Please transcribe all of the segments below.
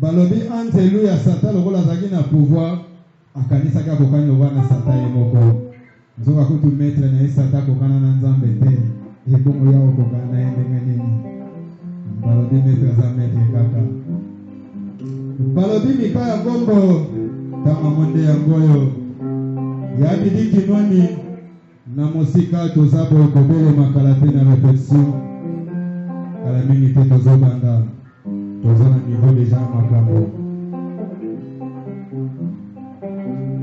Balobi Alléluia Satan lokola zaki na pouvoir akanisa ka kokani wana Satan yemoko nzoka kutu maître na Satan kokana na nzambe te e bongo ya kokana na ndenge nini balobi maître za maître kaka balobi mikaya gombo tama monde ya ngoyo ya bidiki noni na musika tozabo kobele makala te na répétition ala mingi te tozobanda tozana niveau déjà makambo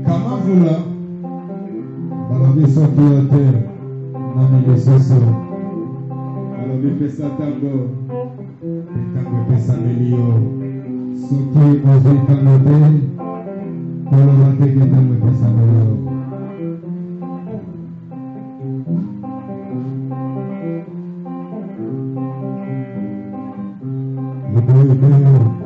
kama vula balobi soki yo te na milesoso balobi pesa tango etango epesameli yo soki ozwi tango te koloba teke tango epesameli yo Thank you.